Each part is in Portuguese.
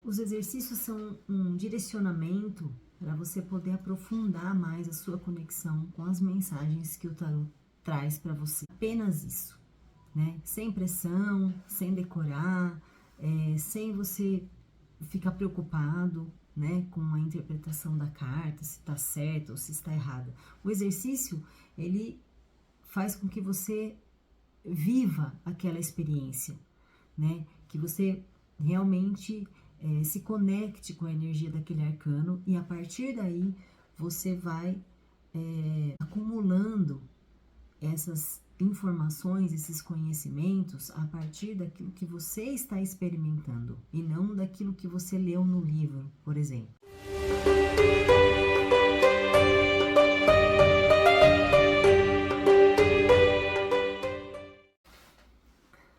Os exercícios são um direcionamento para você poder aprofundar mais a sua conexão com as mensagens que o tarot traz para você. Apenas isso, né? Sem pressão, sem decorar, sem você ficar preocupado, né, com a interpretação da carta, se está certa ou se está errada. O exercício, ele faz com que você viva aquela experiência, né? Que você realmente se conecte com a energia daquele arcano e a partir daí você vai acumulando essas informações, esses conhecimentos a partir daquilo que você está experimentando e não daquilo que você leu no livro, por exemplo.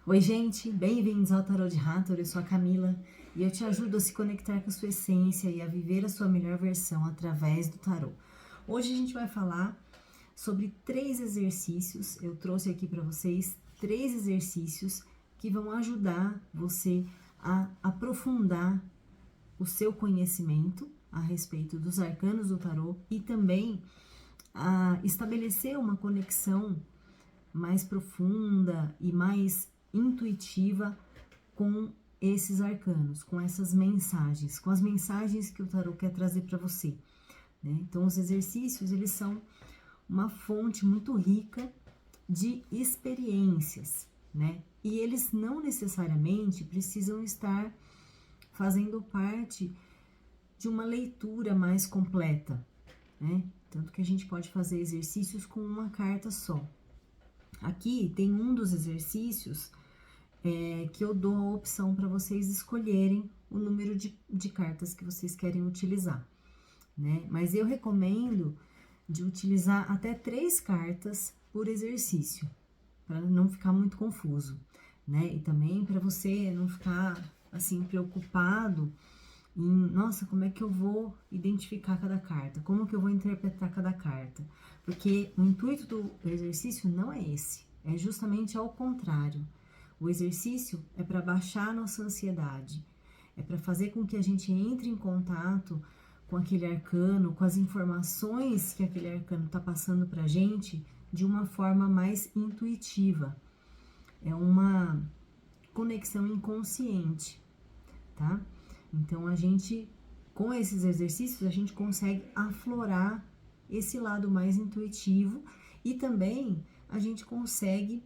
Oi gente, bem-vindos ao Tarot de Hathor, eu sou a Camila e eu te ajudo a se conectar com a sua essência e a viver a sua melhor versão através do tarot. Hoje a gente vai falar sobre 3 exercícios, eu trouxe aqui para vocês 3 exercícios que vão ajudar você a aprofundar o seu conhecimento a respeito dos arcanos do tarot e também a estabelecer uma conexão mais profunda e mais intuitiva com esses arcanos, com essas mensagens, com as mensagens que o tarot quer trazer para você, né? Então, os exercícios, eles são uma fonte muito rica de experiências, né? E eles não necessariamente precisam estar fazendo parte de uma leitura mais completa, né? Tanto que a gente pode fazer exercícios com uma carta só. Aqui tem um dos exercícios que eu dou a opção para vocês escolherem o número de cartas que vocês querem utilizar, né? Mas eu recomendo de utilizar até 3 cartas por exercício, para não ficar muito confuso, né? E também para você não ficar assim preocupado em, nossa, como é que eu vou identificar cada carta? Como que eu vou interpretar cada carta? Porque o intuito do exercício não é esse, é justamente ao contrário. O exercício é para baixar a nossa ansiedade, é para fazer com que a gente entre em contato com aquele arcano, com as informações que aquele arcano está passando para a gente de uma forma mais intuitiva. É uma conexão inconsciente, tá? Então, a gente, com esses exercícios, a gente consegue aflorar esse lado mais intuitivo e também a gente consegue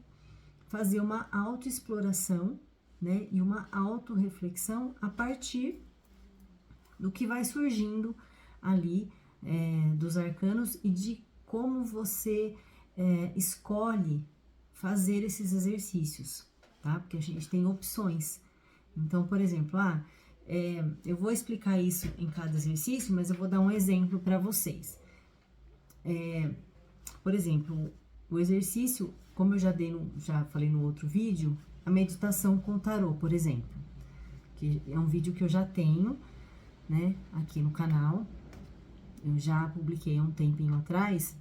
fazer uma autoexploração, né, e uma autorreflexão a partir do que vai surgindo ali dos arcanos e de como você escolhe fazer esses exercícios, tá? Porque a gente tem opções. Então, por exemplo, eu vou explicar isso em cada exercício, mas eu vou dar um exemplo para vocês. Por exemplo, o exercício, como eu já falei no outro vídeo, a meditação com o tarô, por exemplo, que é um vídeo que eu já tenho, né, aqui no canal, eu já publiquei há um tempinho atrás,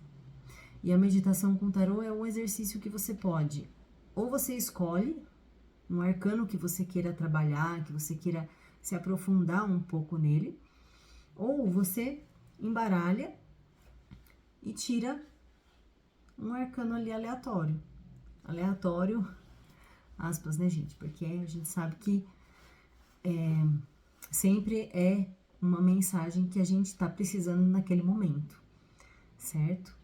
e a meditação com o tarô é um exercício que você pode, ou você escolhe um arcano que você queira trabalhar, que você queira se aprofundar um pouco nele, ou você embaralha e tira um arcano ali aleatório, aspas, né, gente, porque a gente sabe que sempre é uma mensagem que a gente está precisando naquele momento, certo?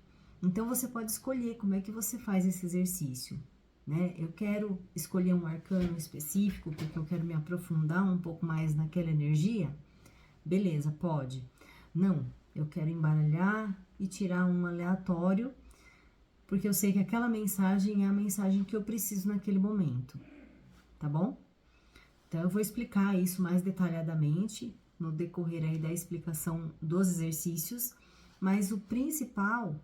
Então, você pode escolher como é que você faz esse exercício, né? Eu quero escolher um arcano específico porque eu quero me aprofundar um pouco mais naquela energia. Beleza, pode. Não, eu quero embaralhar e tirar um aleatório porque eu sei que aquela mensagem é a mensagem que eu preciso naquele momento, tá bom? Então, eu vou explicar isso mais detalhadamente no decorrer aí da explicação dos exercícios, mas o principal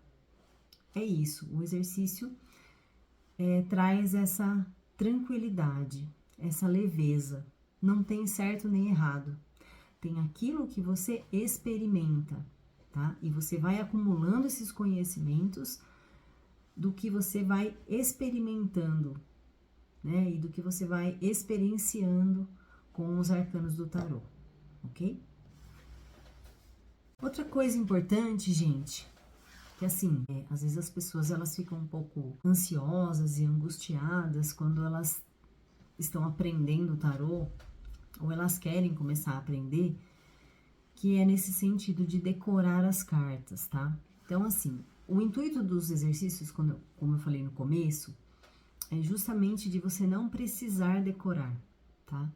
é isso, o exercício traz essa tranquilidade, essa leveza, não tem certo nem errado, tem aquilo que você experimenta, tá? E você vai acumulando esses conhecimentos do que você vai experimentando, né? E do que você vai experienciando com os arcanos do tarô, ok? Outra coisa importante, gente, que assim, às vezes as pessoas elas ficam um pouco ansiosas e angustiadas quando elas estão aprendendo o tarô, ou elas querem começar a aprender, que é nesse sentido de decorar as cartas, tá? Então, assim, o intuito dos exercícios, como eu falei no começo, é justamente de você não precisar decorar, tá?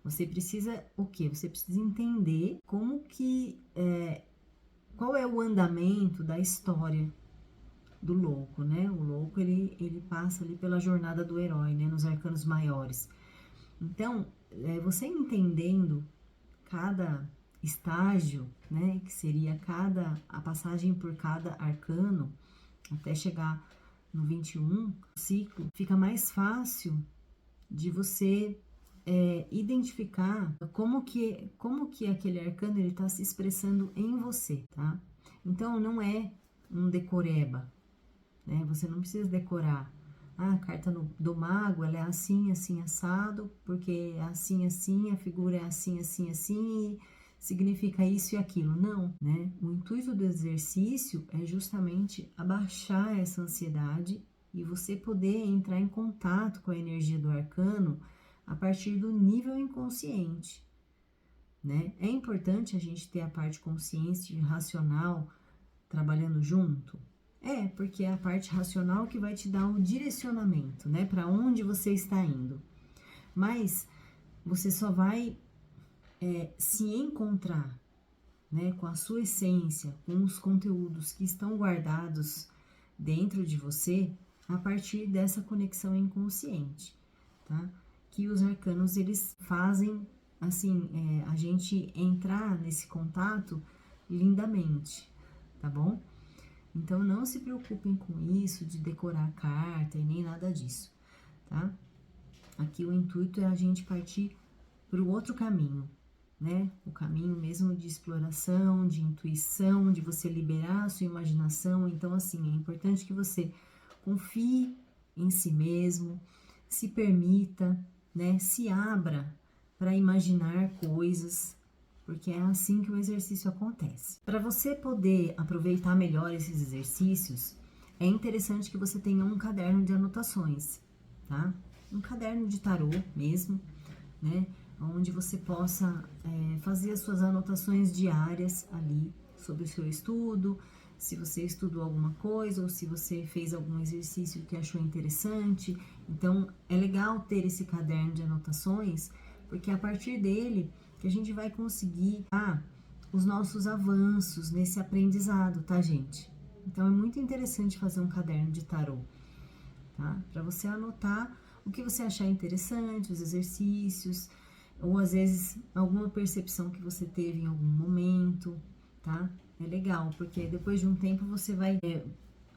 Você precisa o quê? Você precisa entender como que, qual é o andamento da história do louco, né? O louco, ele passa ali pela jornada do herói, né? Nos arcanos maiores. Então, você entendendo cada estágio, né? Que seria a passagem por cada arcano, até chegar no 21 ciclo, fica mais fácil de você identificar como que aquele arcano ele está se expressando em você, tá? Então, não é um decoreba, né? Você não precisa decorar. Ah, a carta do mago, ela é assim, assim, assado, porque é assim, assim, a figura é assim, assim, assim, e significa isso e aquilo. Não, né? O intuito do exercício é justamente abaixar essa ansiedade e você poder entrar em contato com a energia do arcano a partir do nível inconsciente, né? É importante a gente ter a parte consciente e racional trabalhando junto? Porque é a parte racional que vai te dar o direcionamento, né? Para onde você está indo. Mas você só vai se encontrar, né? Com a sua essência, com os conteúdos que estão guardados dentro de você a partir dessa conexão inconsciente, tá? Que os arcanos, eles fazem, assim, a gente entrar nesse contato lindamente, tá bom? Então, não se preocupem com isso de decorar a carta e nem nada disso, tá? Aqui o intuito é a gente partir para o outro caminho, né? O caminho mesmo de exploração, de intuição, de você liberar a sua imaginação. Então, assim, é importante que você confie em si mesmo, se permita, né? Se abra para imaginar coisas, porque é assim que o exercício acontece. Para você poder aproveitar melhor esses exercícios, é interessante que você tenha um caderno de anotações, tá? Um caderno de tarô mesmo, né? Onde você possa fazer as suas anotações diárias ali sobre o seu estudo, se você estudou alguma coisa ou se você fez algum exercício que achou interessante. Então, é legal ter esse caderno de anotações, porque a partir dele que a gente vai conseguir os nossos avanços nesse aprendizado, tá, gente? Então, é muito interessante fazer um caderno de tarô, tá? Para você anotar o que você achar interessante, os exercícios, ou às vezes alguma percepção que você teve em algum momento, tá? É legal, porque depois de um tempo você vai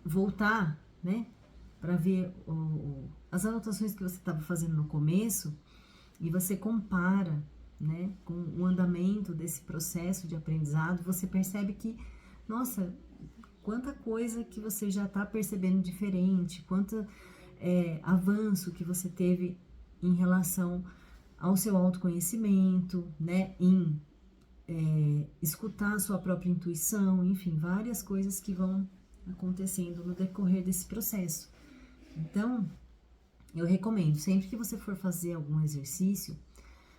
voltar, né, para ver as anotações que você estava fazendo no começo e você compara, né, com o andamento desse processo de aprendizado, você percebe que, nossa, quanta coisa que você já está percebendo diferente, quanto avanço que você teve em relação ao seu autoconhecimento, né, em escutar a sua própria intuição, enfim, várias coisas que vão acontecendo no decorrer desse processo. Então, eu recomendo, sempre que você for fazer algum exercício,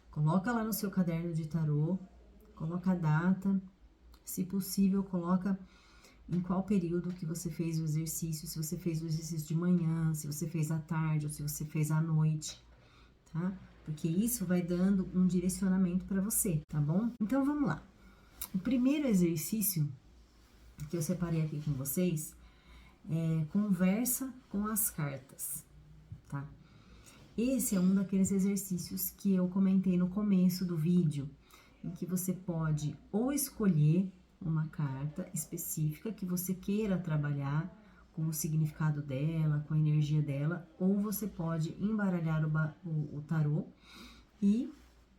coloca lá no seu caderno de tarô, coloca a data, se possível, coloca em qual período que você fez o exercício, se você fez o exercício de manhã, se você fez à tarde ou se você fez à noite, tá? Porque isso vai dando um direcionamento para você, tá bom? Então, vamos lá. O primeiro exercício que eu separei aqui com vocês é conversa com as cartas, tá? Esse é um daqueles exercícios que eu comentei no começo do vídeo, em que você pode ou escolher uma carta específica que você queira trabalhar com o significado dela, com a energia dela, ou você pode embaralhar o tarô e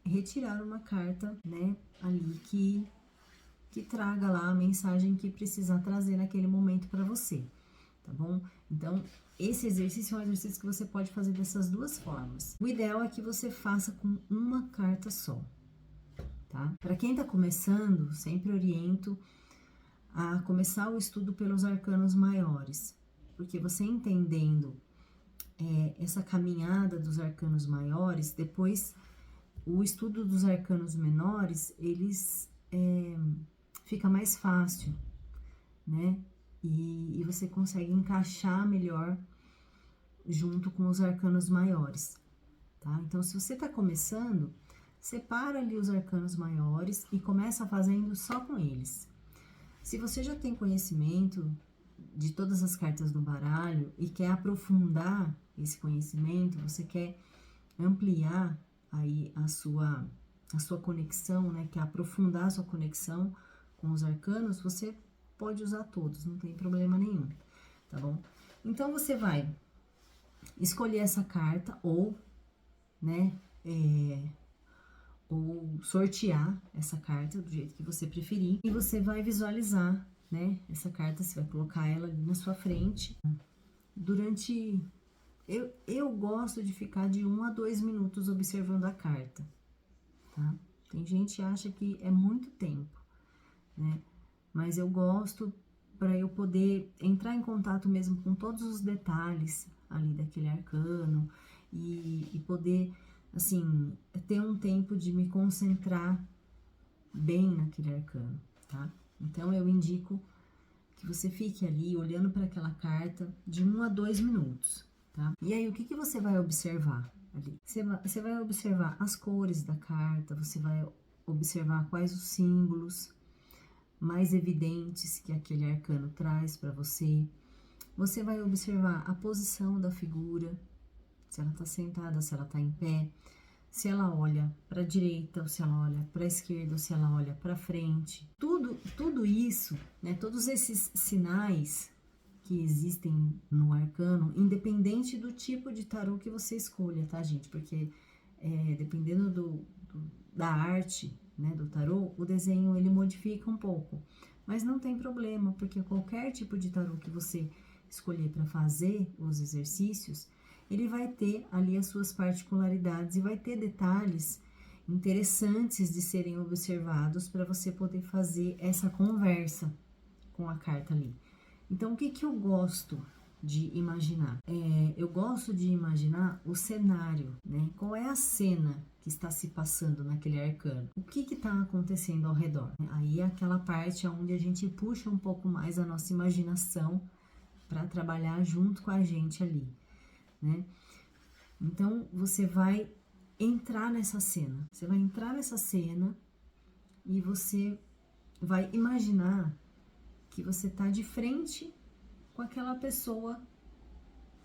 retirar uma carta, né, ali que traga lá a mensagem que precisar trazer naquele momento para você, tá bom? Então, esse exercício é um exercício que você pode fazer dessas duas formas. O ideal é que você faça com uma carta só, tá? Para quem tá começando, sempre oriento a começar o estudo pelos arcanos maiores, porque você entendendo essa caminhada dos arcanos maiores, depois o estudo dos arcanos menores, eles fica mais fácil, né? E você consegue encaixar melhor junto com os arcanos maiores, tá? Então, se você tá começando, separa ali os arcanos maiores e começa fazendo só com eles. Se você já tem conhecimento de todas as cartas do baralho e quer aprofundar esse conhecimento, você quer ampliar aí a sua conexão, né? Quer aprofundar a sua conexão com os arcanos, você pode usar todos, não tem problema nenhum, tá bom? Então, você vai escolher essa carta ou, né, ou sortear essa carta do jeito que você preferir. E você vai visualizar, né, essa carta, você vai colocar ela ali na sua frente. Durante... Eu gosto de ficar de 1 a 2 minutos observando a carta, tá? Tem gente que acha que é muito tempo, né? Mas eu gosto para eu poder entrar em contato mesmo com todos os detalhes ali daquele arcano e poder, assim, ter um tempo de me concentrar bem naquele arcano, tá? Então, eu indico que você fique ali olhando para aquela carta de 1 a 2 minutos, tá? E aí, o que você vai observar ali? Você vai observar as cores da carta, você vai observar quais os símbolos mais evidentes que aquele arcano traz para você. Você vai observar a posição da figura, se ela tá sentada, se ela tá em pé, se ela olha para a direita, ou se ela olha para a esquerda, ou se ela olha para frente. Tudo isso, né, todos esses sinais que existem no arcano, independente do tipo de tarô que você escolha, tá, gente? Porque dependendo da arte, né, do tarô, o desenho ele modifica um pouco. Mas não tem problema, porque qualquer tipo de tarô que você escolher para fazer os exercícios, ele vai ter ali as suas particularidades e vai ter detalhes interessantes de serem observados para você poder fazer essa conversa com a carta ali. Então, o que eu gosto de imaginar? Eu gosto de imaginar o cenário, né? Qual é a cena que está se passando naquele arcano? O que está acontecendo ao redor? Aí é aquela parte onde a gente puxa um pouco mais a nossa imaginação para trabalhar junto com a gente ali, né? Então, você vai entrar nessa cena. Você vai entrar nessa cena e você vai imaginar que você tá de frente com aquela pessoa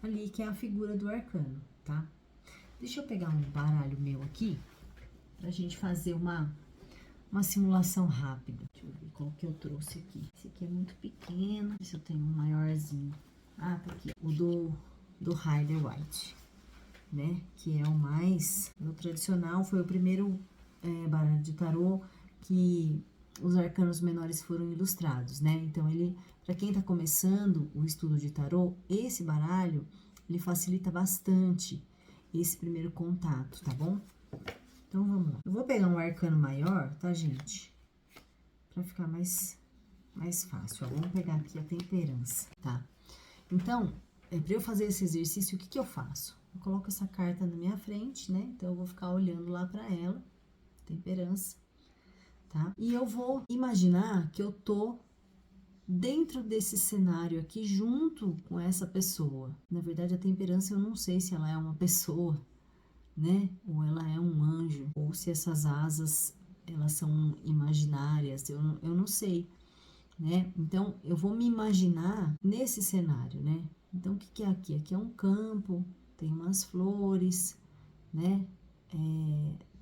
ali, que é a figura do arcano, tá? Deixa eu pegar um baralho meu aqui, pra gente fazer uma simulação rápida. Deixa eu ver qual que eu trouxe aqui. Esse aqui é muito pequeno, se eu tenho um maiorzinho. Ah, tá aqui, o do Rider-Waite, né? Que é o tradicional, foi o primeiro baralho de tarô que os arcanos menores foram ilustrados, né? Então, para quem tá começando o estudo de tarô, esse baralho, ele facilita bastante esse primeiro contato, tá bom? Então, vamos lá. Eu vou pegar um arcano maior, tá, gente? Pra ficar mais fácil, ó. Vamos pegar aqui a temperança, tá? Então, pra eu fazer esse exercício, o que eu faço? Eu coloco essa carta na minha frente, né? Então, eu vou ficar olhando lá pra ela, temperança. Tá? E eu vou imaginar que eu tô dentro desse cenário aqui junto com essa pessoa. Na verdade, a temperança eu não sei se ela é uma pessoa, né? Ou ela é um anjo, ou se essas asas elas são imaginárias, eu não sei, né? Então, eu vou me imaginar nesse cenário, né? Então, o que é aqui? Aqui é um campo, tem umas flores, né?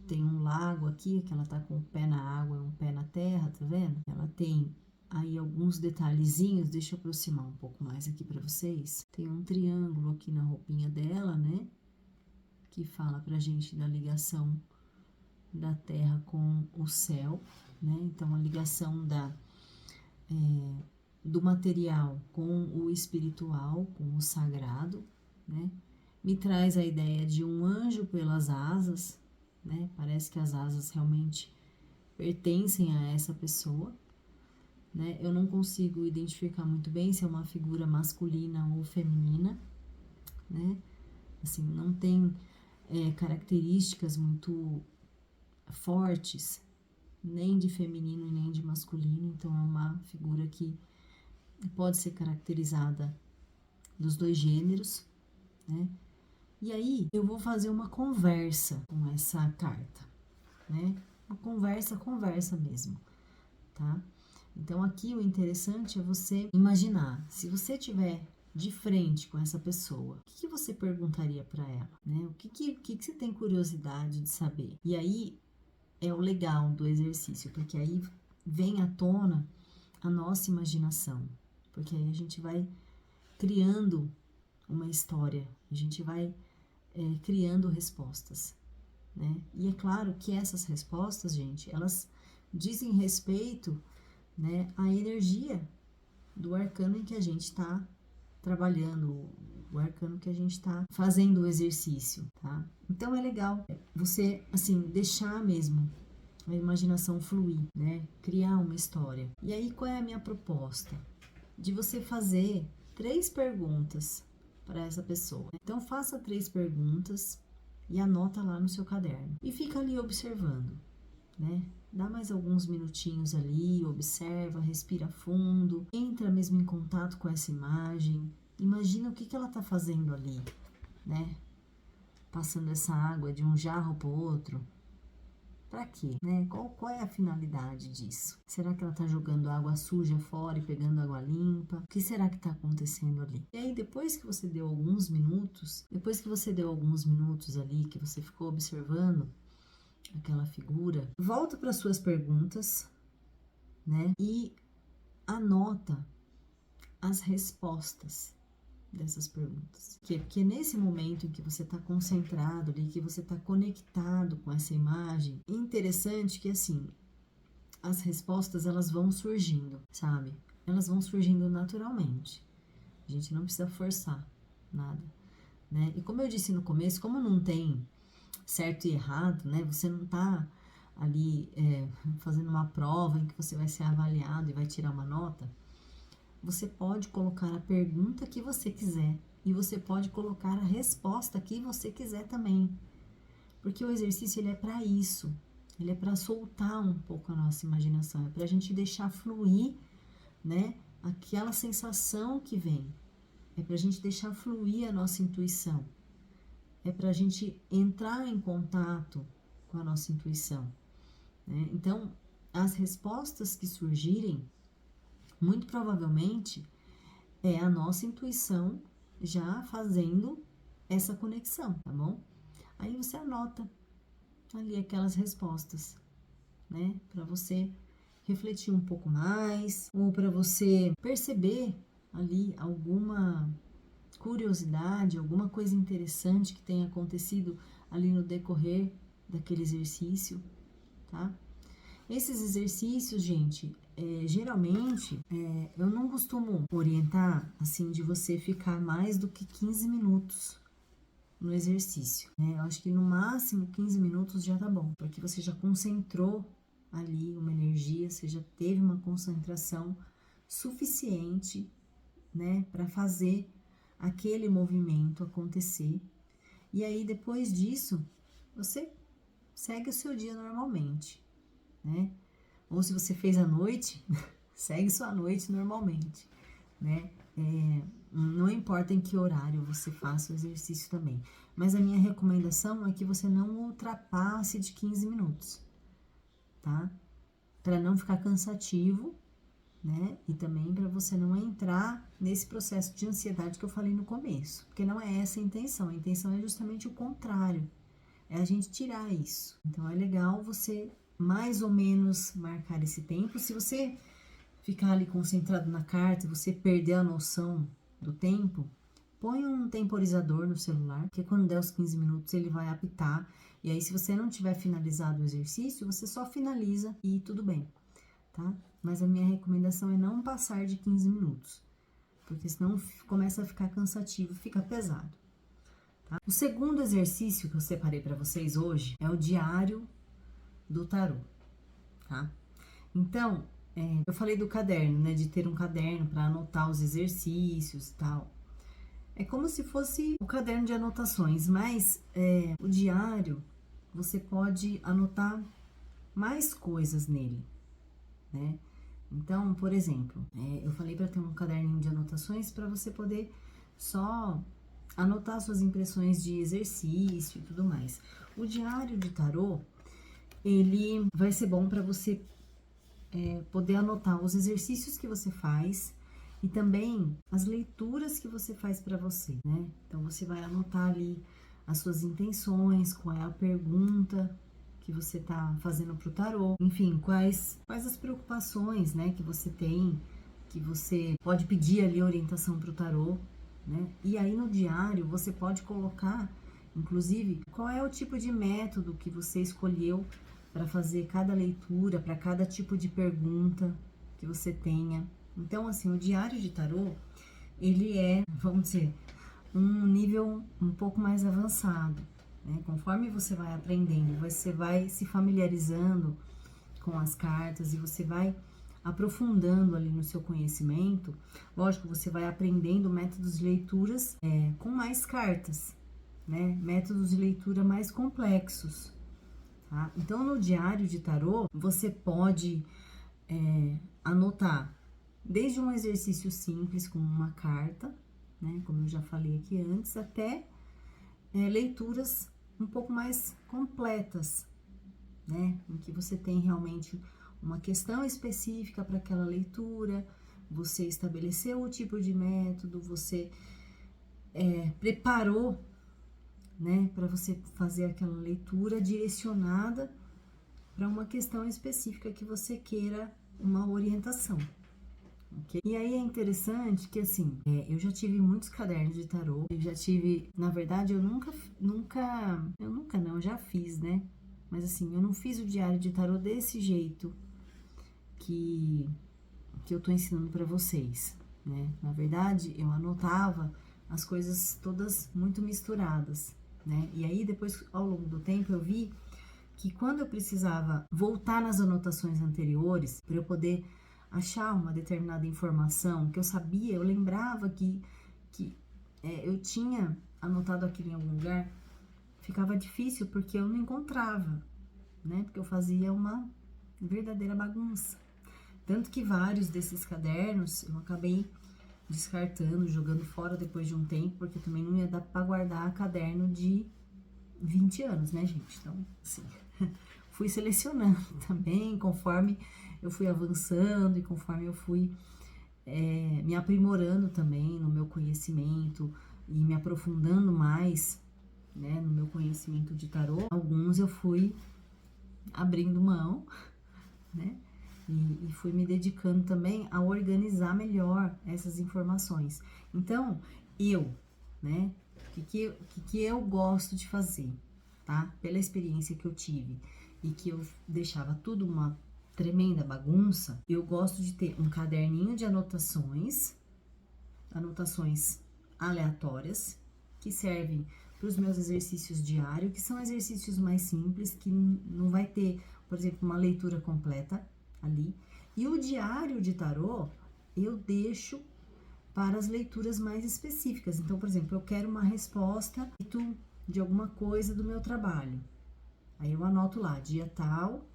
Tem um lago aqui, que ela tá com um pé na água e um pé na terra, tá vendo? Ela tem aí alguns detalhezinhos, deixa eu aproximar um pouco mais aqui pra vocês. Tem um triângulo aqui na roupinha dela, né? Que fala pra gente da ligação da terra com o céu, né? Então, a ligação do material com o espiritual, com o sagrado, né? Me traz a ideia de um anjo pelas asas, né? Parece que as asas realmente pertencem a essa pessoa, né? Eu não consigo identificar muito bem se é uma figura masculina ou feminina, né? Assim, não tem características muito fortes, nem de feminino e nem de masculino, então é uma figura que pode ser caracterizada dos dois gêneros, né? E aí eu vou fazer uma conversa com essa carta, né? Uma conversa mesmo, tá? Então aqui o interessante é você imaginar, se você tiver de frente com essa pessoa, o que você perguntaria para ela, né? O que você tem curiosidade de saber? E aí é o legal do exercício, porque aí vem à tona a nossa imaginação, porque aí a gente vai criando uma história, a gente vai criando respostas, né? E é claro que essas respostas, gente, elas dizem respeito, né, à energia do arcano em que a gente está trabalhando, o arcano que a gente está fazendo o exercício, tá? Então é legal você, assim, deixar mesmo a imaginação fluir, né? Criar uma história. E aí, qual é a minha proposta? De você fazer 3 perguntas para essa pessoa. Então, faça 3 perguntas e anota lá no seu caderno. E fica ali observando, né? Dá mais alguns minutinhos ali, observa, respira fundo, entra mesmo em contato com essa imagem. Imagina o que ela está fazendo ali, né? Passando essa água de um jarro para o outro. Para quê, né? Qual é a finalidade disso? Será que ela tá jogando água suja fora e pegando água limpa? O que será que tá acontecendo ali? E aí, depois que você deu alguns minutos ali, que você ficou observando aquela figura, volta para suas perguntas, né? E anota as respostas dessas perguntas. Porque nesse momento em que você está concentrado ali, que você está conectado com essa imagem, é interessante que assim, as respostas elas vão surgindo, sabe? Elas vão surgindo naturalmente. A gente não precisa forçar nada, né? E como eu disse no começo, como não tem certo e errado, né? Você não tá ali fazendo uma prova em que você vai ser avaliado e vai tirar uma nota. Você pode colocar a pergunta que você quiser e você pode colocar a resposta que você quiser também. Porque o exercício ele é para isso. Ele é para soltar um pouco a nossa imaginação, é para a gente deixar fluir, né, aquela sensação que vem. É para a gente deixar fluir a nossa intuição. É para a gente entrar em contato com a nossa intuição, né? Então, as respostas que surgirem, muito provavelmente, é a nossa intuição já fazendo essa conexão, tá bom? Aí você anota ali aquelas respostas, né? Para você refletir um pouco mais, ou para você perceber ali alguma curiosidade, alguma coisa interessante que tenha acontecido ali no decorrer daquele exercício, tá? Esses exercícios, gente, geralmente eu não costumo orientar assim de você ficar mais do que 15 minutos no exercício, né? Eu acho que no máximo 15 minutos já tá bom, porque você já concentrou ali uma energia, você já teve uma concentração suficiente, né, para fazer aquele movimento acontecer. E aí depois disso, você segue o seu dia normalmente, né? Ou se você fez à noite, segue sua noite normalmente, né? Não importa em que horário você faça o exercício também. Mas a minha recomendação é que você não ultrapasse de 15 minutos, tá? Para não ficar cansativo, né? E também para você não entrar nesse processo de ansiedade que eu falei no começo. Porque não é essa a intenção. A intenção é justamente o contrário. É a gente tirar isso. Então, é legal você mais ou menos marcar esse tempo. Se você ficar ali concentrado na carta e você perder a noção do tempo, põe um temporizador no celular, porque quando der os 15 minutos ele vai apitar. E aí, se você não tiver finalizado o exercício, você só finaliza e tudo bem, tá? Mas a minha recomendação é não passar de 15 minutos, porque senão começa a ficar cansativo, fica pesado. Tá? O segundo exercício que eu separei para vocês hoje é o diário do tarô. tá? Então, eu falei do caderno, né? De ter um caderno para anotar os exercícios e tal. É como se fosse o caderno de anotações, mas o diário você pode anotar mais coisas nele, né? Então, por exemplo, eu falei para ter um caderninho de anotações para você poder só anotar suas impressões de exercício e tudo mais. O diário de tarô, ele vai ser bom para você poder anotar os exercícios que você faz e também as leituras que você faz para você, né? Então você vai anotar ali as suas intenções, qual é a pergunta que você tá fazendo pro tarô, enfim, quais as preocupações, né, que você tem, que você pode pedir ali orientação pro tarô, né? E aí no diário você pode colocar, inclusive, qual é o tipo de método que você escolheu para fazer cada leitura, para cada tipo de pergunta que você tenha. Então, assim, o diário de tarô, ele é, vamos dizer, um nível um pouco mais avançado, né? Conforme você vai aprendendo, você vai se familiarizando com as cartas e você vai aprofundando ali no seu conhecimento. Lógico, você vai aprendendo métodos de leituras com mais cartas, né? Métodos de leitura mais complexos. Tá? Então, no diário de tarô, você pode anotar desde um exercício simples com uma carta, né, como eu já falei aqui antes, até leituras um pouco mais completas, né, em que você tem realmente uma questão específica para aquela leitura, você estabeleceu o tipo de método, você preparou, né, para você fazer aquela leitura direcionada para uma questão específica que você queira uma orientação. Okay? E aí é interessante que, assim, eu já tive muitos cadernos de tarô, eu já tive, na verdade, eu nunca não, já fiz, né? Mas assim, eu não fiz o diário de tarô desse jeito que eu tô ensinando para vocês, né? Na verdade, eu anotava as coisas todas muito misturadas, né? E aí, depois, ao longo do tempo, eu vi que quando eu precisava voltar nas anotações anteriores para eu poder achar uma determinada informação que eu sabia, eu lembrava que eu tinha anotado aquilo em algum lugar, ficava difícil porque eu não encontrava, né? Porque eu fazia uma verdadeira bagunça. Tanto que vários desses cadernos eu acabei descartando, jogando fora depois de um tempo, porque também não ia dar para guardar caderno de 20 anos, né, gente? Então, assim, fui selecionando também conforme eu fui avançando e conforme eu fui me aprimorando também no meu conhecimento e me aprofundando mais, né, no meu conhecimento de tarô. Alguns eu fui abrindo mão, né, e fui me dedicando também a organizar melhor essas informações. Então, né, o que eu gosto de fazer, tá? Pela experiência que eu tive e que eu deixava tudo uma tremenda bagunça, eu gosto de ter um caderninho de anotações aleatórias, que servem para os meus exercícios diários, que são exercícios mais simples, que não vai ter, por exemplo, uma leitura completa ali. E o diário de tarô eu deixo para as leituras mais específicas. Então, por exemplo, eu quero uma resposta de alguma coisa do meu trabalho. Aí eu anoto lá, dia tal,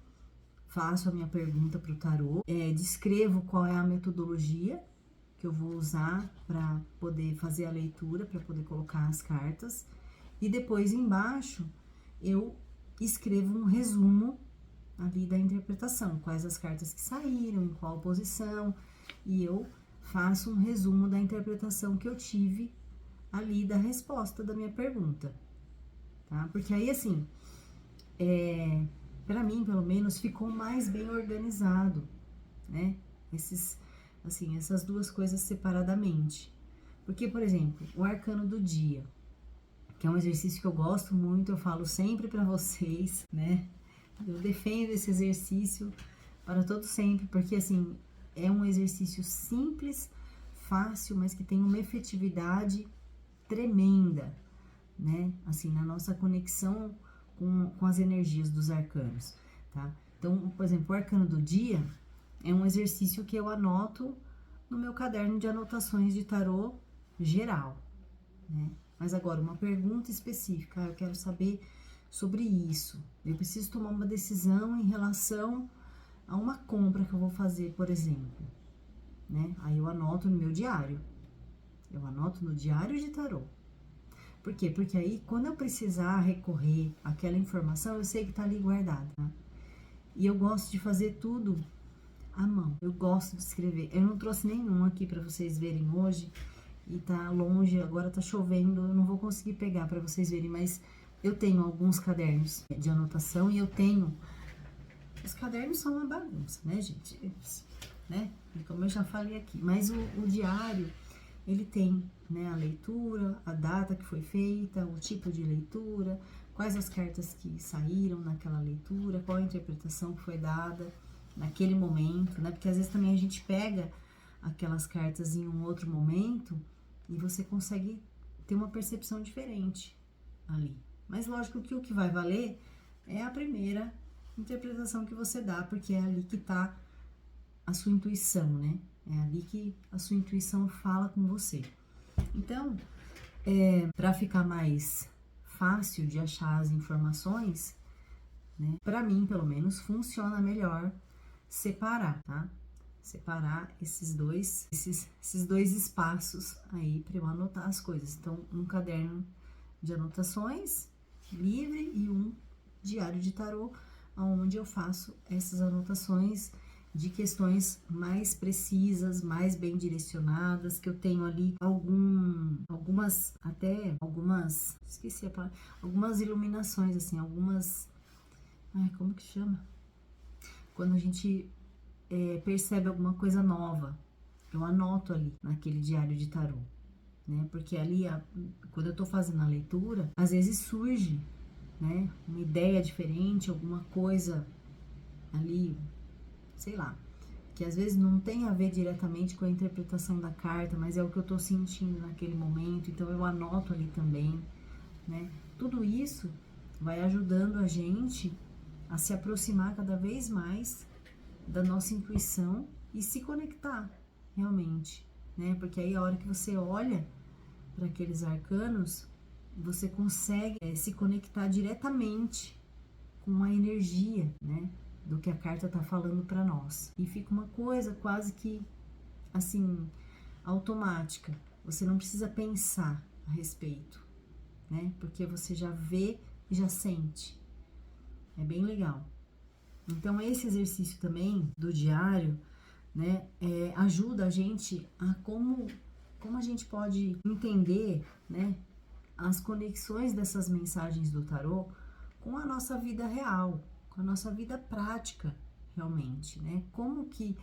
faço a minha pergunta para o tarô, descrevo qual é a metodologia que eu vou usar para poder fazer a leitura, para poder colocar as cartas. E depois embaixo eu escrevo um resumo ali da interpretação, quais as cartas que saíram, em qual posição, e eu faço um resumo da interpretação que eu tive ali da resposta da minha pergunta, tá? Porque aí, assim, para mim, pelo menos, ficou mais bem organizado, né? Essas duas coisas separadamente. Porque, por exemplo, o arcano do dia, que é um exercício que eu gosto muito, eu falo sempre para vocês, né? Eu defendo esse exercício para todo sempre, porque assim, é um exercício simples, fácil, mas que tem uma efetividade tremenda, né? Assim, na nossa conexão com as energias dos arcanos, tá? Então, por exemplo, o arcano do dia é um exercício que eu anoto no meu caderno de anotações de tarô geral, né? Mas agora, uma pergunta específica, eu quero saber sobre isso. Eu preciso tomar uma decisão em relação a uma compra que eu vou fazer, por exemplo, né? Aí eu anoto no meu diário. Eu anoto no diário de tarô. Por quê? Porque aí, quando eu precisar recorrer àquela informação, eu sei que tá ali guardada, né? E eu gosto de fazer tudo à mão. Eu gosto de escrever. Eu não trouxe nenhum aqui para vocês verem hoje. E tá longe, agora tá chovendo, eu não vou conseguir pegar para vocês verem, mas eu tenho alguns cadernos de anotação e eu tenho... Os cadernos são uma bagunça, né, gente? Né? Como eu já falei aqui. Mas o diário, ele tem, né, a leitura, a data que foi feita, o tipo de leitura, quais as cartas que saíram naquela leitura, qual a interpretação que foi dada naquele momento, né? Porque às vezes também a gente pega aquelas cartas em um outro momento e você consegue ter uma percepção diferente ali. Mas lógico que o que vai valer é a primeira interpretação que você dá, porque é ali que tá a sua intuição, né? É ali que a sua intuição fala com você. Então, para ficar mais fácil de achar as informações, né? Para mim, pelo menos, funciona melhor separar, tá? Separar esses dois espaços aí para eu anotar as coisas. Então, um caderno de anotações livre e um diário de tarô, onde eu faço essas anotações de questões mais precisas, mais bem direcionadas, que eu tenho ali algumas esqueci a palavra, algumas iluminações, assim, como que chama? Quando a gente percebe alguma coisa nova, eu anoto ali naquele diário de tarô, né? Porque ali, quando eu tô fazendo a leitura, às vezes surge, né, uma ideia diferente, alguma coisa ali, sei lá, que às vezes não tem a ver diretamente com a interpretação da carta, mas é o que eu tô sentindo naquele momento, então eu anoto ali também, né? Tudo isso vai ajudando a gente a se aproximar cada vez mais da nossa intuição e se conectar realmente, né? Porque aí a hora que você olha para aqueles arcanos, você consegue se conectar diretamente com a energia, né, do que a carta tá falando para nós. E fica uma coisa quase que assim automática. Você não precisa pensar a respeito, né? Porque você já vê e já sente. É bem legal. Então esse exercício também do diário, né, ajuda a gente a como a gente pode entender, né, as conexões dessas mensagens do tarô com a nossa vida real, com a nossa vida prática, realmente, né? Como que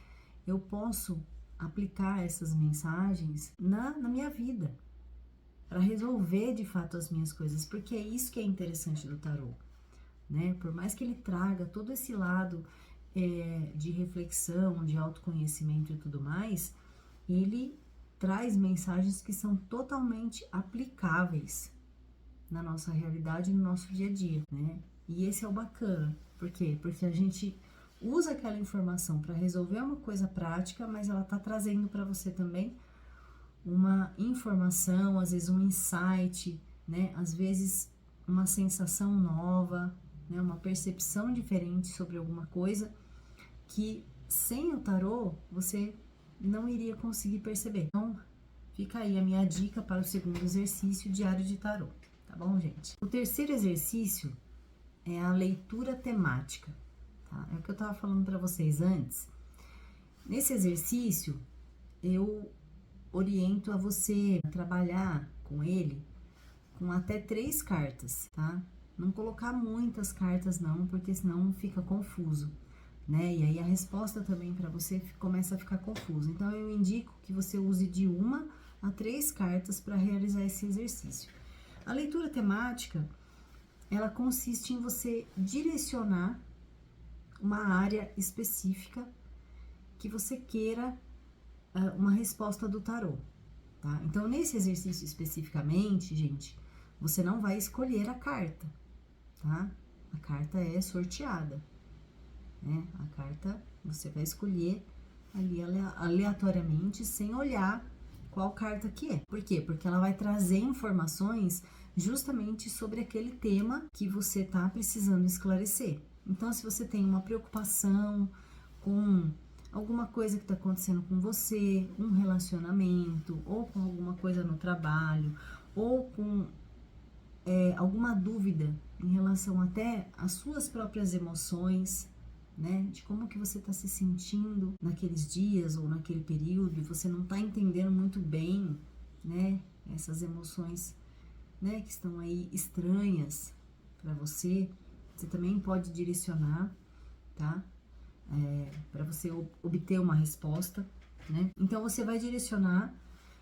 eu posso aplicar essas mensagens na minha vida, para resolver de fato as minhas coisas, porque é isso que é interessante do tarô, né? Por mais que ele traga todo esse lado de reflexão, de autoconhecimento e tudo mais, ele traz mensagens que são totalmente aplicáveis na nossa realidade, no nosso dia a dia, né? E esse é o bacana. Por quê? Porque a gente usa aquela informação para resolver uma coisa prática, mas ela tá trazendo para você também uma informação, às vezes um insight, né? Às vezes uma sensação nova, né? Uma percepção diferente sobre alguma coisa que sem o tarô você não iria conseguir perceber. Então, fica aí a minha dica para o segundo exercício, diário de tarô. Tá bom, gente? O terceiro exercício é a leitura temática, tá? É o que eu tava falando para vocês antes. Nesse exercício, eu oriento a você trabalhar com ele com até 3 cartas, tá? Não colocar muitas cartas não, porque senão fica confuso, né? E aí a resposta também para você começa a ficar confuso. Então eu indico que você use de 1 a 3 cartas para realizar esse exercício. A leitura temática, ela consiste em você direcionar uma área específica que você queira uma resposta do tarô, tá? Então, nesse exercício especificamente, gente, você não vai escolher a carta, tá? A carta é sorteada. né? A carta você vai escolher ali aleatoriamente, sem olhar qual carta que é. Por quê? Porque ela vai trazer informações justamente sobre aquele tema que você tá precisando esclarecer. Então, se você tem uma preocupação com alguma coisa que está acontecendo com você, um relacionamento, ou com alguma coisa no trabalho, ou com alguma dúvida em relação até às suas próprias emoções, né? De como que você está se sentindo naqueles dias ou naquele período, e você não está entendendo muito bem, né? Essas emoções, né? Que estão aí estranhas para você. Você também pode direcionar, tá? Para você obter uma resposta, né? Então você vai direcionar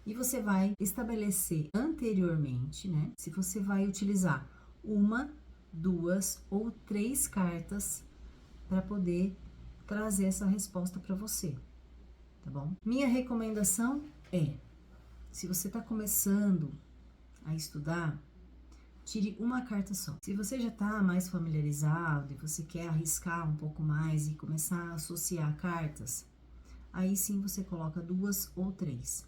e você vai estabelecer anteriormente, né? Se você vai utilizar uma, duas ou três cartas para poder trazer essa resposta para você, tá bom? Minha recomendação é, se você está começando a estudar, tire uma carta só. Se você já está mais familiarizado e você quer arriscar um pouco mais e começar a associar cartas, aí sim você coloca duas ou três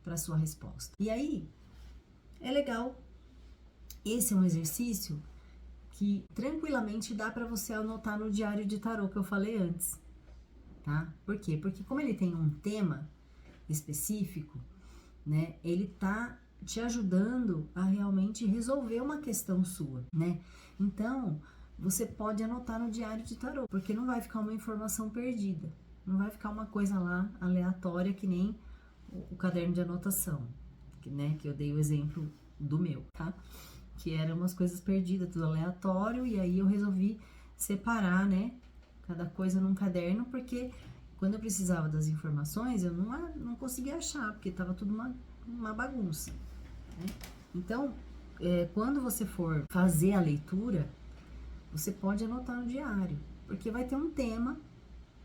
para sua resposta. E aí, é legal. Esse é um exercício que tranquilamente dá para você anotar no diário de tarô que eu falei antes, tá? Por quê? Porque como ele tem um tema específico, né? Ele tá te ajudando a realmente resolver uma questão sua, né? Então, você pode anotar no diário de tarô, porque não vai ficar uma informação perdida, não vai ficar uma coisa lá aleatória que nem o caderno de anotação, né? Que eu dei o exemplo do meu, tá? Que eram umas coisas perdidas, tudo aleatório, e aí eu resolvi separar, né? Cada coisa num caderno, porque quando eu precisava das informações, eu não conseguia achar, porque tava tudo uma bagunça, né? Então, quando você for fazer a leitura, você pode anotar no diário, porque vai ter um tema,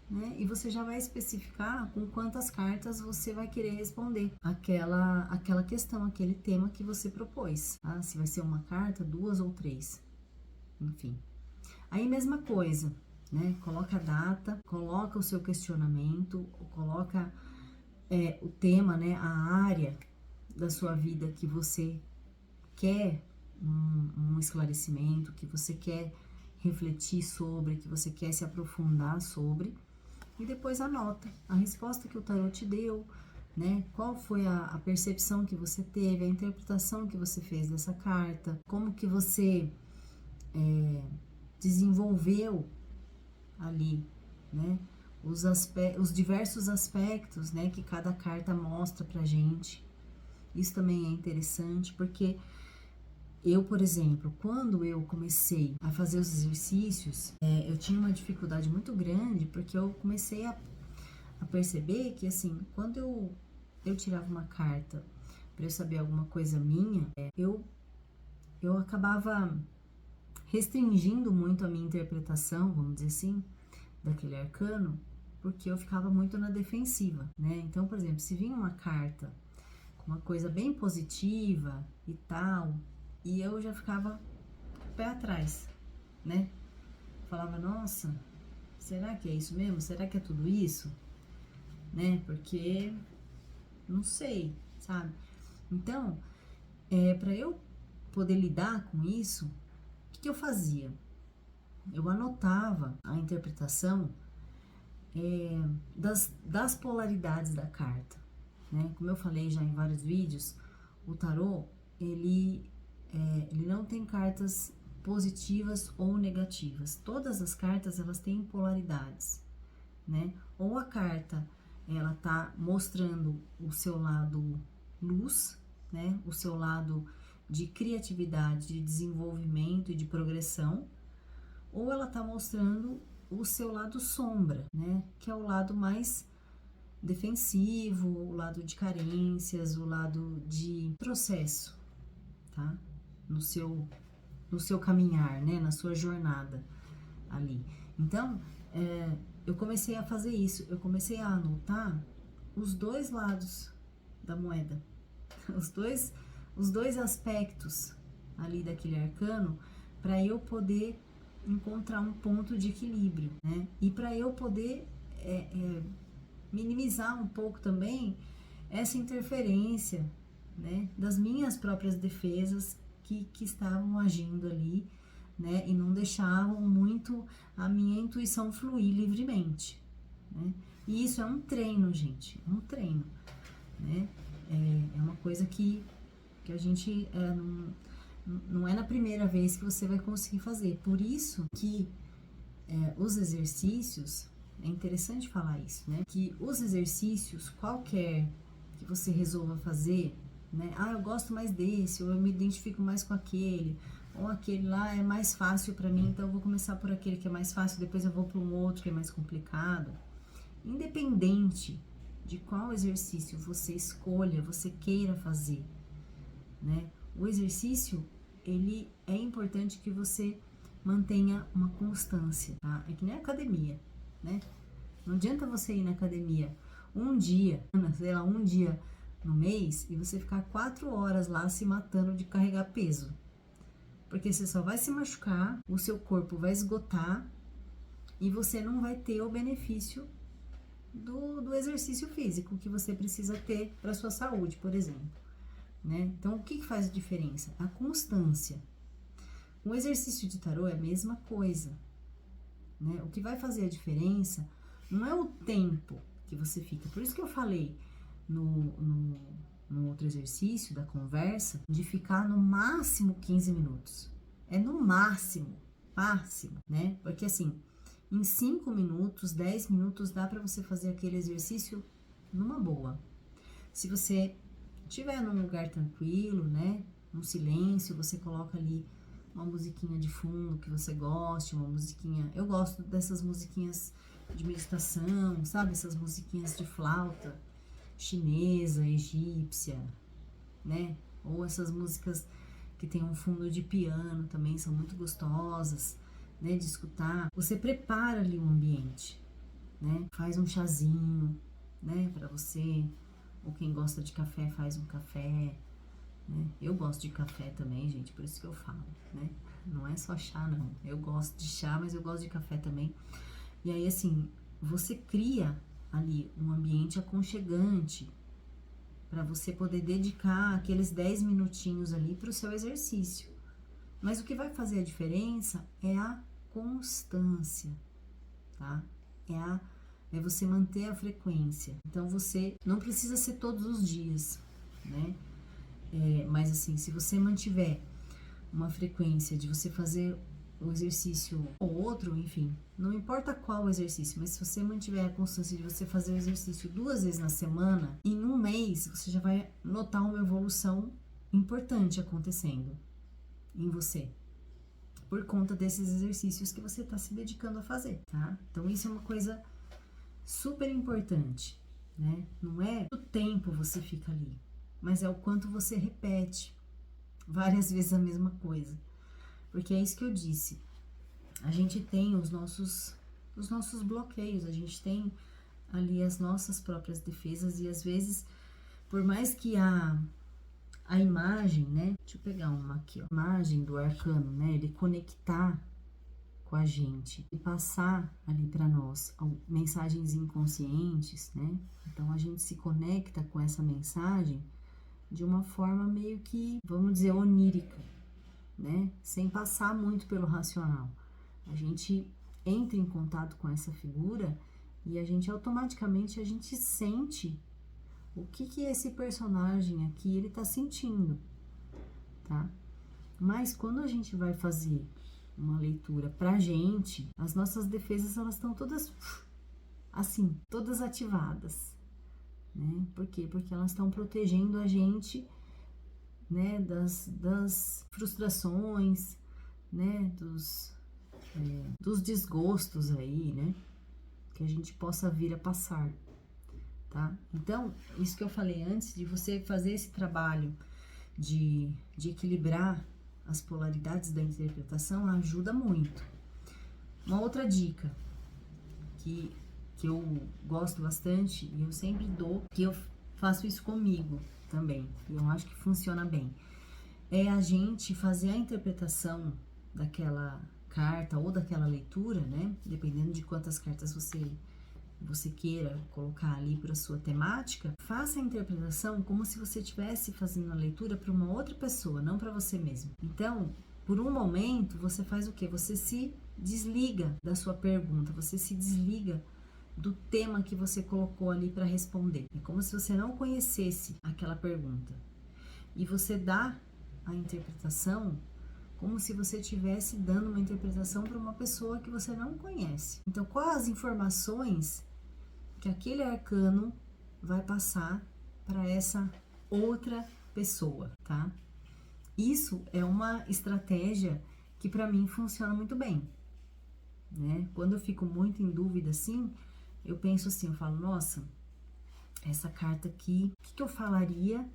né? E você já vai especificar com quantas cartas você vai querer responder aquela questão, aquele tema que você propôs, tá? Se vai ser uma carta, duas ou três, enfim. Aí, mesma coisa, né? Coloca a data, coloca o seu questionamento, coloca o tema, né? A área da sua vida que você quer um esclarecimento, que você quer refletir sobre, que você quer se aprofundar sobre, e depois anota a resposta que o tarô te deu, né? Qual foi a percepção que você teve, a interpretação que você fez dessa carta, como que você desenvolveu ali, né? Os diversos aspectos, né, que cada carta mostra pra gente. Isso também é interessante, porque eu, por exemplo, quando eu comecei a fazer os exercícios, eu tinha uma dificuldade muito grande, porque eu comecei a perceber que, assim, quando eu tirava uma carta para eu saber alguma coisa minha, eu acabava restringindo muito a minha interpretação, vamos dizer assim, daquele arcano, porque eu ficava muito na defensiva, né? Então, por exemplo, se vinha uma carta com uma coisa bem positiva e tal, e eu já ficava pé atrás, né? Falava, nossa, será que é isso mesmo? Será que é tudo isso? Né? Porque não sei, sabe? Então, para eu poder lidar com isso, o que eu fazia? Eu anotava a interpretação das polaridades da carta, né? Como eu falei já em vários vídeos, o tarô, ele não tem cartas positivas ou negativas. Todas as cartas, elas têm polaridades, né? Ou a carta, ela tá mostrando o seu lado luz, né? O seu lado de criatividade, de desenvolvimento e de progressão, ou ela tá mostrando o seu lado sombra, né? Que é o lado mais defensivo, o lado de carências, o lado de processo, tá? No seu caminhar, né? Na sua jornada ali. Então, eu comecei a fazer isso, eu comecei a anotar os dois lados da moeda, os dois aspectos ali daquele arcano, para eu poder encontrar um ponto de equilíbrio, né? E para eu poder minimizar um pouco também essa interferência, né, das minhas próprias defesas que estavam agindo ali, né, e não deixavam muito a minha intuição fluir livremente, né? E isso é um treino, gente, é um treino, né? É uma coisa que a gente não é na primeira vez que você vai conseguir fazer. Por isso que os exercícios, é interessante falar isso, né? Que os exercícios, qualquer que você resolva fazer, né? Ah, eu gosto mais desse, ou eu me identifico mais com aquele, ou aquele lá é mais fácil para mim, então eu vou começar por aquele que é mais fácil, depois eu vou para um outro que é mais complicado. Independente de qual exercício você escolha, você queira fazer, né? O exercício, ele é importante que você mantenha uma constância, tá? É que nem academia, né? Não adianta você ir na academia um dia, sei lá, um dia no mês e você ficar 4 horas lá se matando de carregar peso. Porque você só vai se machucar, o seu corpo vai esgotar e você não vai ter o benefício do exercício físico que você precisa ter para sua saúde, por exemplo, né? Então, o que faz a diferença? A constância. O exercício de tarô é a mesma coisa, né? O que vai fazer a diferença não é o tempo que você fica. Por isso que eu falei no outro exercício da conversa, de ficar no máximo 15 minutos. É no máximo, né? Porque assim, em 5 minutos, 10 minutos, dá para você fazer aquele exercício numa boa. Se você estiver num lugar tranquilo, né? No silêncio, você coloca ali uma musiquinha de fundo que você goste, uma musiquinha... Eu gosto dessas musiquinhas de meditação, sabe? Essas musiquinhas de flauta chinesa, egípcia, né? Ou essas músicas que tem um fundo de piano também, são muito gostosas, né? De escutar. Você prepara ali o ambiente, né? Faz um chazinho, né? Para você, ou quem gosta de café, faz um café, né? Eu gosto de café também, gente, por isso que eu falo, né? Não é só chá, não. Eu gosto de chá, mas eu gosto de café também. E aí, assim, você cria ali um ambiente aconchegante para você poder dedicar aqueles 10 minutinhos ali para o seu exercício. Mas o que vai fazer a diferença é a constância, tá? É você manter a frequência. Então, você não precisa ser todos os dias, né? Mas assim, se você mantiver uma frequência de você fazer um exercício ou outro, enfim, não importa qual exercício, mas se você mantiver a constância de você fazer o exercício 2 vezes na semana, em um mês você já vai notar uma evolução importante acontecendo em você, por conta desses exercícios que você está se dedicando a fazer, tá? Então isso é uma coisa super importante, né? Não é o tempo você fica ali, mas é o quanto você repete várias vezes a mesma coisa. Porque é isso que eu disse, a gente tem os nossos bloqueios, a gente tem ali as nossas próprias defesas e às vezes, por mais que a imagem, né, deixa eu pegar uma aqui, ó, a imagem do arcano, né, ele conectar com a gente e passar ali para nós mensagens inconscientes, né, então a gente se conecta com essa mensagem de uma forma meio que, vamos dizer, onírica, né? Sem passar muito pelo racional. A gente entra em contato com essa figura e a gente automaticamente sente o que esse personagem aqui ele tá sentindo, tá? Mas quando a gente vai fazer uma leitura pra gente, as nossas defesas elas estão todas assim, todas ativadas, né? Por quê? Porque elas estão protegendo a gente, né, das frustrações, né, dos desgostos aí, né, que a gente possa vir a passar, tá? Então, isso que eu falei antes, de você fazer esse trabalho de equilibrar as polaridades da interpretação, ajuda muito. Uma outra dica que eu gosto bastante, e eu sempre dou, que eu faço isso comigo também, e eu acho que funciona bem, é a gente fazer a interpretação carta ou daquela leitura, né? Dependendo de quantas cartas você queira colocar ali para sua temática, faça a interpretação como se você estivesse fazendo a leitura para uma outra pessoa, não para você mesmo. Então, por um momento, você faz o quê? Você se desliga da sua pergunta, você se desliga do tema que você colocou ali para responder. É como se você não conhecesse aquela pergunta. E você dá a interpretação como se você estivesse dando uma interpretação para uma pessoa que você não conhece. Então, quais as informações que aquele arcano vai passar para essa outra pessoa, tá? Isso é uma estratégia que para mim funciona muito bem, né? Quando eu fico muito em dúvida assim, eu penso assim, eu falo, nossa, essa carta aqui, o que eu falaria,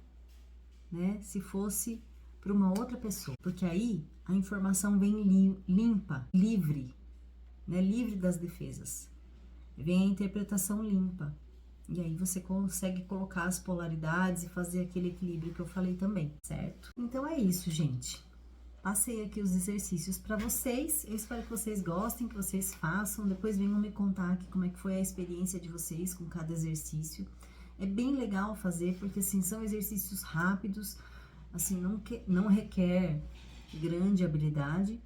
né, se fosse para uma outra pessoa? Porque aí a informação vem limpa, livre, né, livre das defesas. Vem a interpretação limpa. E aí você consegue colocar as polaridades e fazer aquele equilíbrio que eu falei também, certo? Então é isso, gente. Passei aqui os exercícios para vocês. Eu espero que vocês gostem, que vocês façam. Depois venham me contar aqui como é que foi a experiência de vocês com cada exercício. É bem legal fazer, porque assim, são exercícios rápidos, assim, não requer grande habilidade,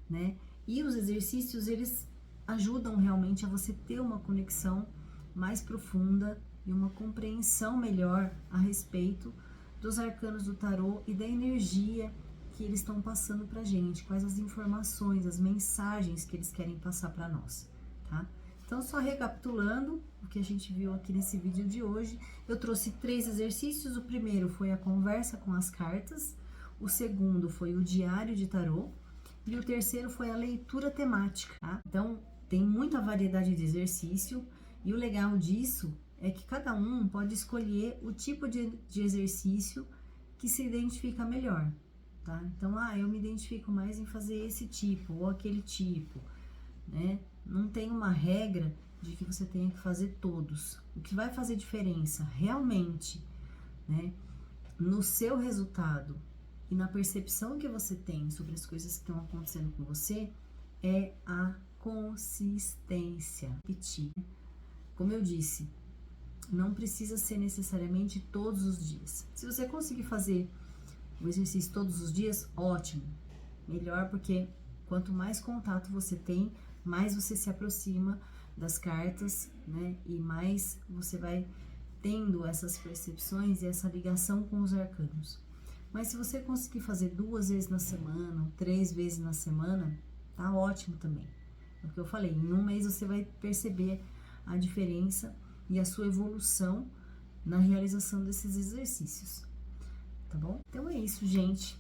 né? E os exercícios, eles ajudam realmente a você ter uma conexão mais profunda e uma compreensão melhor a respeito dos arcanos do tarô e da energia que eles estão passando pra gente, quais as informações, as mensagens que eles querem passar para nós, tá? Então, só recapitulando o que a gente viu aqui nesse vídeo de hoje, eu trouxe 3 exercícios. O primeiro foi a conversa com as cartas, o segundo foi o diário de tarô e o terceiro foi a leitura temática, tá? Então, tem muita variedade de exercício e o legal disso é que cada um pode escolher o tipo de exercício que se identifica melhor, tá? Então, eu me identifico mais em fazer esse tipo ou aquele tipo, né? Não tem uma regra de que você tenha que fazer todos. O que vai fazer diferença realmente, né, no seu resultado e na percepção que você tem sobre as coisas que estão acontecendo com você é a consistência. Repetir. Como eu disse, não precisa ser necessariamente todos os dias. Se você conseguir fazer o exercício todos os dias, ótimo. Melhor, porque quanto mais contato você tem, mais você se aproxima das cartas, né? E mais você vai tendo essas percepções e essa ligação com os arcanos. Mas se você conseguir fazer 2 vezes na semana, ou 3 vezes na semana, tá ótimo também. É o que eu falei, em um mês você vai perceber a diferença e a sua evolução na realização desses exercícios, tá bom? Então é isso, gente.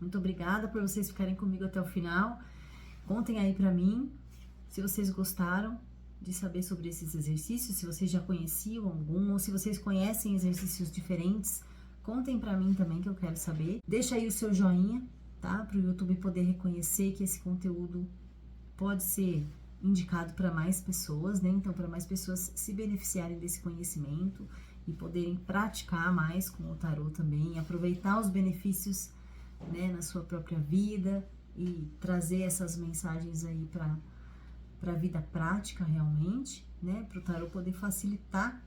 Muito obrigada por vocês ficarem comigo até o final. Contem aí pra mim se vocês gostaram de saber sobre esses exercícios, se vocês já conheciam algum, ou se vocês conhecem exercícios diferentes, contem pra mim também que eu quero saber. Deixa aí o seu joinha, tá? Para o YouTube poder reconhecer que esse conteúdo pode ser indicado para mais pessoas, né? Então, para mais pessoas se beneficiarem desse conhecimento e poderem praticar mais com o tarô também, aproveitar os benefícios, né, na sua própria vida e trazer essas mensagens aí para a vida prática realmente, né? Para o tarô poder facilitar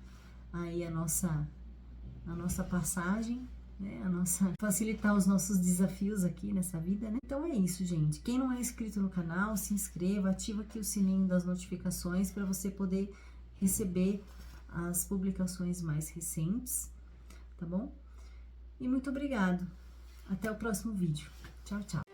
aí a nossa passagem, né? Facilitar os nossos desafios aqui nessa vida, né? Então é isso, gente. Quem não é inscrito no canal, se inscreva, ativa aqui o sininho das notificações para você poder receber as publicações mais recentes, tá bom? E muito obrigado. Até o próximo vídeo. Tchau, tchau.